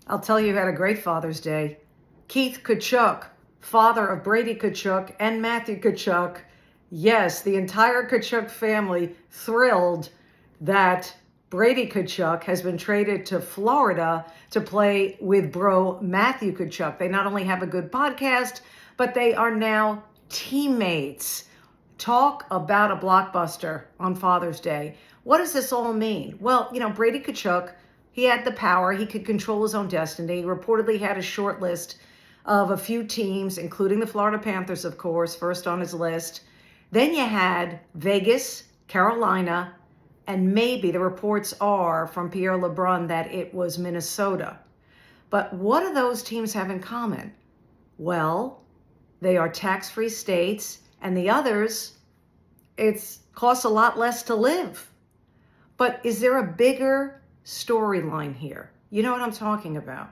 I'll tell you who had a great Father's Day. Keith Tkachuk, father of Brady Tkachuk and Matthew Tkachuk. Yes, the entire Tkachuk family thrilled that Brady Tkachuk has been traded to Florida to play with bro Matthew Tkachuk. They not only have a good podcast, but they are now teammates. Talk about a blockbuster on Father's Day. What does this all mean? Well, Brady Tkachuk, he had the power. He could control his own destiny. He reportedly had a short list of a few teams, including the Florida Panthers, of course, first on his list. Then you had Vegas, Carolina, and maybe the reports are from Pierre LeBrun that it was Minnesota. But what do those teams have in common? Well, they are tax-free states, and the others, it costs a lot less to live. But is there a bigger storyline here? You know what I'm talking about.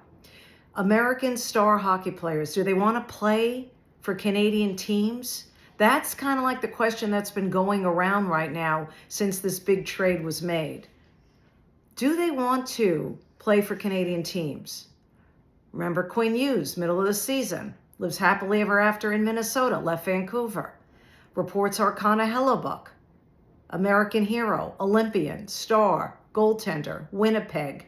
American star hockey players, do they want to play for Canadian teams? That's kind of like the question that's been going around right now since this big trade was made. Do they want to play for Canadian teams? Remember Quinn Hughes, middle of the season, lives happily ever after in Minnesota, left Vancouver. Reports are Connor Hellebuck, American hero, Olympian, star, goaltender, Winnipeg.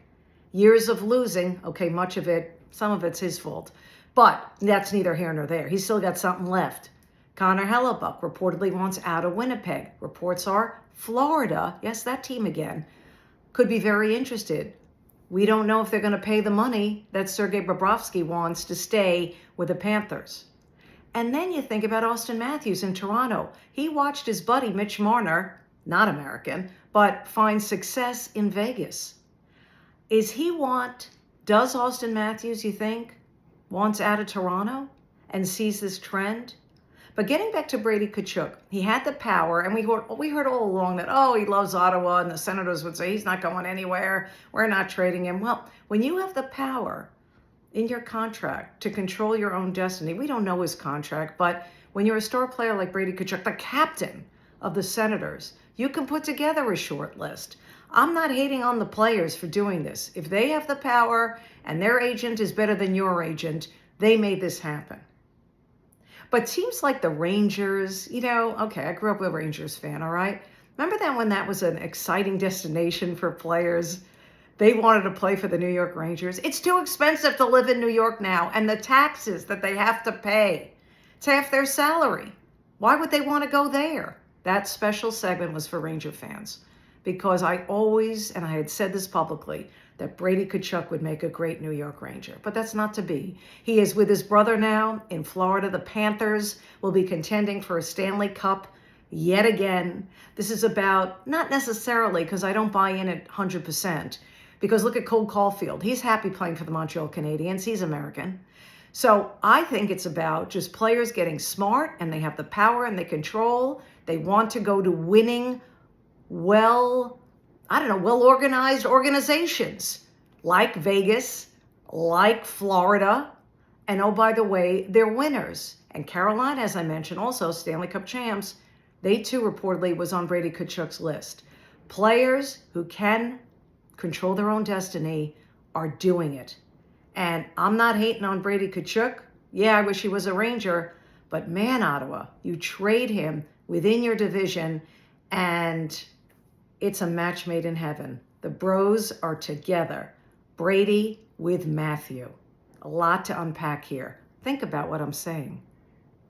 Years of losing, okay, much of it, some of it's his fault, but that's neither here nor there. He's still got something left. Connor Hellebuck reportedly wants out of Winnipeg. Reports are Florida, yes, that team again, could be very interested. We don't know if they're going to pay the money that Sergei Bobrovsky wants to stay with the Panthers. And then you think about Austin Matthews in Toronto. He watched his buddy Mitch Marner, not American, but find success in Vegas. Does Austin Matthews, you think, wants out of Toronto and sees this trend? But getting back to Brady Tkachuk, he had the power, and we heard all along that, he loves Ottawa, and the Senators would say he's not going anywhere, we're not trading him. Well, when you have the power in your contract to control your own destiny, we don't know his contract, but when you're a star player like Brady Tkachuk, the captain of the Senators, you can put together a short list. I'm not hating on the players for doing this. If they have the power and their agent is better than your agent, they made this happen. But teams like the Rangers, okay, I grew up a Rangers fan, all right? Remember that when that was an exciting destination for players? They wanted to play for the New York Rangers. It's too expensive to live in New York now, and the taxes that they have to pay, it's half their salary. Why would they want to go there? That special segment was for Ranger fans, because I had said this publicly, that Brady Tkachuk would make a great New York Ranger. But that's not to be. He is with his brother now in Florida. The Panthers will be contending for a Stanley Cup yet again. This is about, not necessarily, because I don't buy in at 100%, because look at Cole Caulfield. He's happy playing for the Montreal Canadiens. He's American. So I think it's about just players getting smart, and they have the power and the control. They want to go to winning, well-organized organizations like Vegas, like Florida. And oh, by the way, they're winners. And Carolina, as I mentioned, also Stanley Cup champs, they too reportedly was on Brady Tkachuk's list. Players who can control their own destiny are doing it. And I'm not hating on Brady Tkachuk. Yeah, I wish he was a Ranger. But man, Ottawa, you trade him within your division, and it's a match made in heaven. The bros are together. Brady with Matthew. A lot to unpack here. Think about what I'm saying.